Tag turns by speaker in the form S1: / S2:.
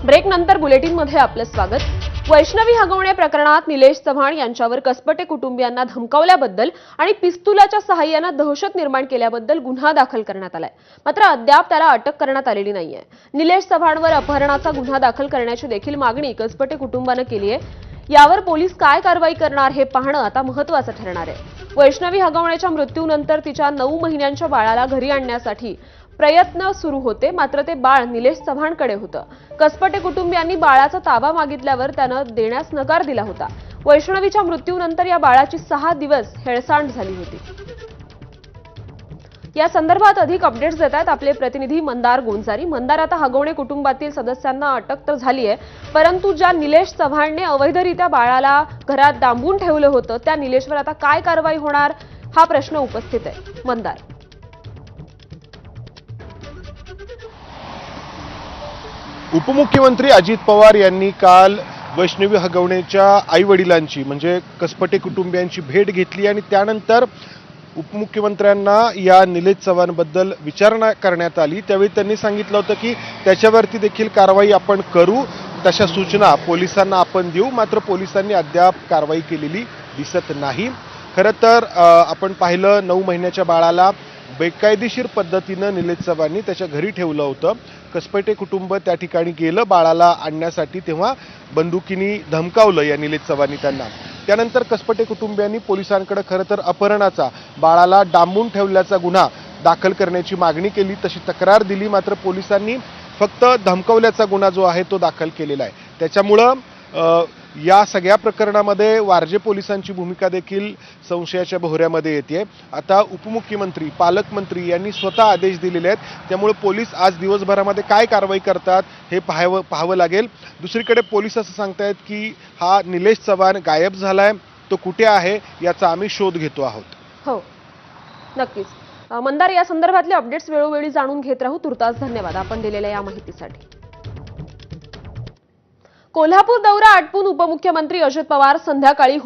S1: Break नंतर बुलेटिनमध्ये आपलं स्वागत। वैष्णवी हगवणे प्रकरणात निलेश चव्हाण यांच्यावर कसपटे कुटुंबियांना धमकावल्याबद्दल आणि पिस्तुलाच्या सहाय्याने दहशत निर्माण केल्याबद्दल गुन्हा दाखल करण्यात आलाय। मात्र अद्याप त्याला अटक करण्यात आलेली नाहीये। निलेश चव्हाणवर अपहरणाचा गुन्हा दाखल करण्याची देखील मागणी कसपटे कुटुंबाने केली आहे। यावर पोलीस काय कारवाई करणार हे पाहणं आता महत्त्वाचं ठरणार आहे। वैष्णवी हगवणेच्या मृत्यूनंतर तिच्या 9 महिन्यांच्या बाळाला घरी आणण्यासाठी प्रयत्न सुरू होते, मात्र ते बाळ निलेश चव्हाणकडे होतं। कसपटे कुटुंबियांनी बाळाचा ताबा मागितल्यावर त्यानं देण्यास नकार दिला होता। वैष्णवीच्या मृत्यूनंतर या बाळाची 6 दिवस हेळसांड झाली होती। या संदर्भात अधिक अपडेट्स देत आहेत आपले प्रतिनिधी मंदार गोंजारी। मंदार, आता हगवणे कुटुंबातील सदस्यांना अटक तर झाली आहे, परंतु ज्या निलेश चव्हाणने अवैधरित्या बाळाला घरात डांबून ठेवलं होतं त्या निलेशवर आता काय कारवाई होणार हा प्रश्न उपस्थित आहे। मंदार,
S2: उपमुख्यमंत्री अजित पवार यांनी काल वैष्णवी हगवणेच्या आई-वडिलांची म्हणजे कसपटे कुटुंबियांची भेट घेतली आणि त्यानंतर उपमुख्यमंत्र्यांना या निलेश चव्हाणबद्दल विचारणा करण्यात आली। त्यावेळी त्यांनी सांगितलं होतं की त्याच्यावरती देखील कारवाई आपण करू, तशा सूचना पोलिसांना आपण देऊ, मात्र पोलिसांनी अद्याप कारवाई केलेली दिसत नाही। खरं तर आपण पाहिलं 9 महिन्याच्या बाळाला बेकायदेशीर पद्धतीनं निलेश चव्हाणनी त्याच्या घरी ठेवलं होतं। कसपटे कुटुंब त्या ठिकाणी गेलं बाळाला आणण्यासाठी, तेव्हा बंदुकीने धमकावलं या निलेश चव्हाणनी त्यांना। त्यानंतर कसपटे कुटुंबियांनी पोलिसांकडे खरं तर अपहरणाचा, बाळाला डांबून ठेवल्याचा गुन्हा दाखल करण्याची मागणी केली, तशी तक्रार दिली, मात्र पोलिसांनी फक्त धमकावल्याचा गुन्हा जो आहे तो दाखल केलेला आहे। त्याच्यामुळं या सगळ्या प्रकरणामध्ये वारजे पोलिसांची भूमिका देखील संशयाच्या भोवऱ्यामध्ये येते। आता उपमुख्यमंत्री, पालकमंत्री यांनी स्वतः आदेश दिलेले आहेत, त्यामुळे पोलीस आज दिवसभरामध्ये काय कारवाई करतात हे पाहावं लागेल। दुसरीकडे पोलीस असं सांगतायत की हा निलेश चव्हाण गायब झालाय, तो कुठे आहे याचा आम्ही शोध घेतो आहोत।
S1: हो, नक्कीच मंदार, या संदर्भातले अपडेट्स वेळोवेळी जाणून घेत राहू। तुर्तास धन्यवाद आपण दिलेल्या या माहितीसाठी। कोल्हापूर दौरा आटपून उपमुख्यमंत्री अजित पवार संध्याकाळी